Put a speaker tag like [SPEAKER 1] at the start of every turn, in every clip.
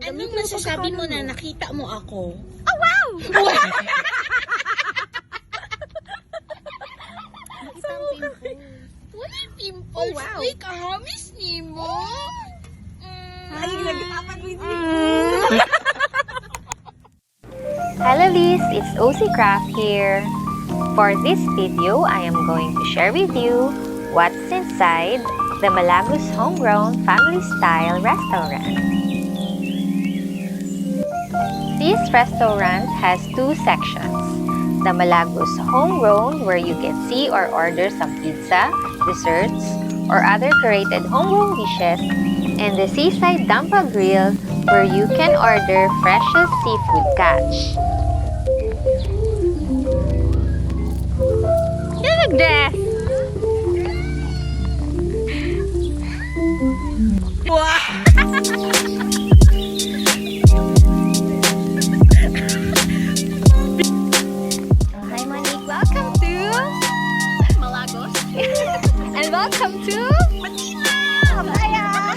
[SPEAKER 1] Anong masasabi mo na nakita mo ako?
[SPEAKER 2] Oh, wow!
[SPEAKER 1] Wala pimples.
[SPEAKER 2] Oh, wow.
[SPEAKER 1] Uy, kahamis ni mo.
[SPEAKER 2] Ay, nagtapan mo
[SPEAKER 3] Hello Liz, it's Occraft here. For this video, I am going to share with you what's inside the Malagos Homegrown Family Style Restaurant. This restaurant has two sections. The Malagos Homegrown, where you can see or order some pizza, desserts, or other curated homegrown dishes, and the Seaside Dampa Grill, where you can order freshest seafood catch. Look at that! Hi Monique, welcome to
[SPEAKER 2] Malagos.
[SPEAKER 3] and welcome to
[SPEAKER 2] Matina! Apalaya!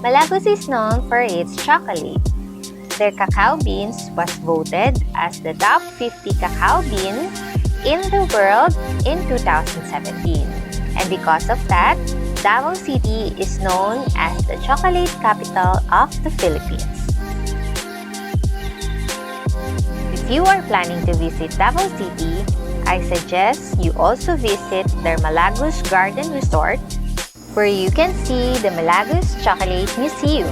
[SPEAKER 3] Malagos is known for its chocolate. Their cacao beans was voted as the top 50 cacao bean in the world in 2017. And because of that, Davao City is known as the chocolate capital of the Philippines. If you are planning to visit Davao City, I suggest you also visit their Malagos Garden Resort, where you can see the Malagos Chocolate Museum.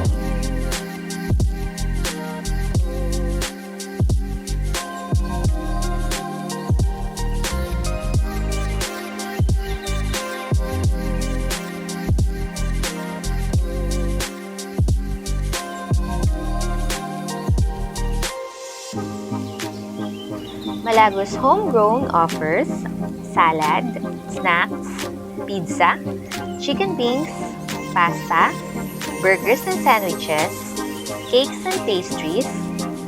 [SPEAKER 3] Malagos Homegrown offers salad, snacks, pizza, chicken wings, pasta, burgers and sandwiches, cakes and pastries,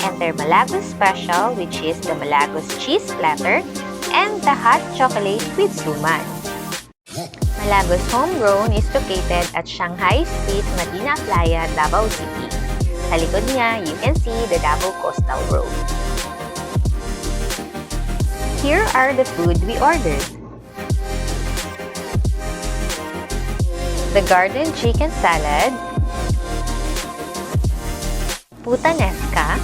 [SPEAKER 3] and their Malagos special, which is the Malagos cheese platter and the hot chocolate with suman. Malagos Homegrown is located at Shanghai Street, Matina, Apalaya, Davao City. Sa likod niya, you can see the Davao Coastal Road. Here are the food we ordered. The garden chicken salad, putanesca,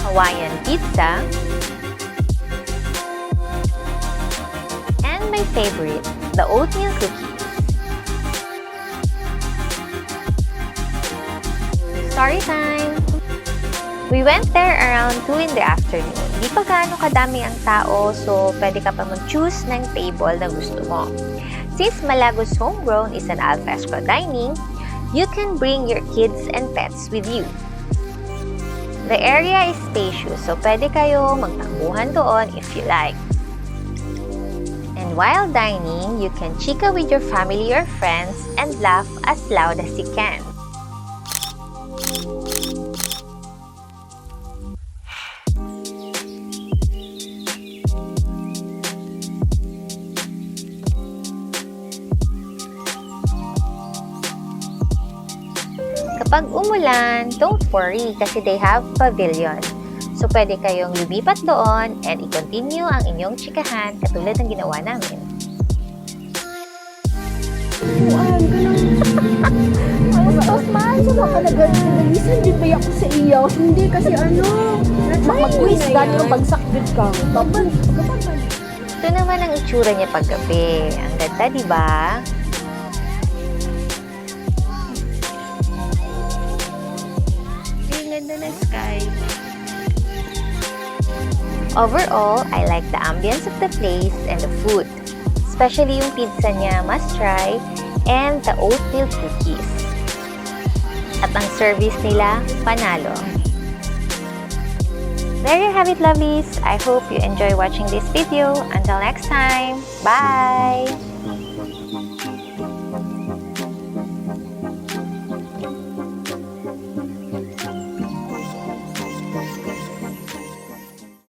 [SPEAKER 3] Hawaiian pizza, and my favorite, the oatmeal cookies. Story time! We went there around 2 in the afternoon. Di pa gaano kadami ang tao, so pwede ka pa mag-choose ng table na gusto mo. Since Malagos Homegrown is an al fresco dining, you can bring your kids and pets with you. The area is spacious, so pwede kayo magtakbuhan doon if you like. And while dining, you can chika with your family or friends and laugh as loud as you can. Kapag umulan, don't worry kasi they have pavilion. So, pwede kayong lumipat doon and i-continue ang inyong chikahan katulad ng ginawa namin.
[SPEAKER 2] Uwan ka lang. Ang tapos man, sa mga nag-listen, di ba ako sa iyo? Hindi kasi ano, mag-quiz gano'n yung pagsakbit ka. Tapos,
[SPEAKER 3] Ito naman ang itsura niya paggabi. Ang ganda, di ba? Ganda ng sky. Overall, I like the ambience of the place and the food. Especially yung pizza niya, must try, and the oatmeal cookies. At ang service nila, panalo. There you have it, lovelies. I hope you enjoy watching this video. Until next time, bye!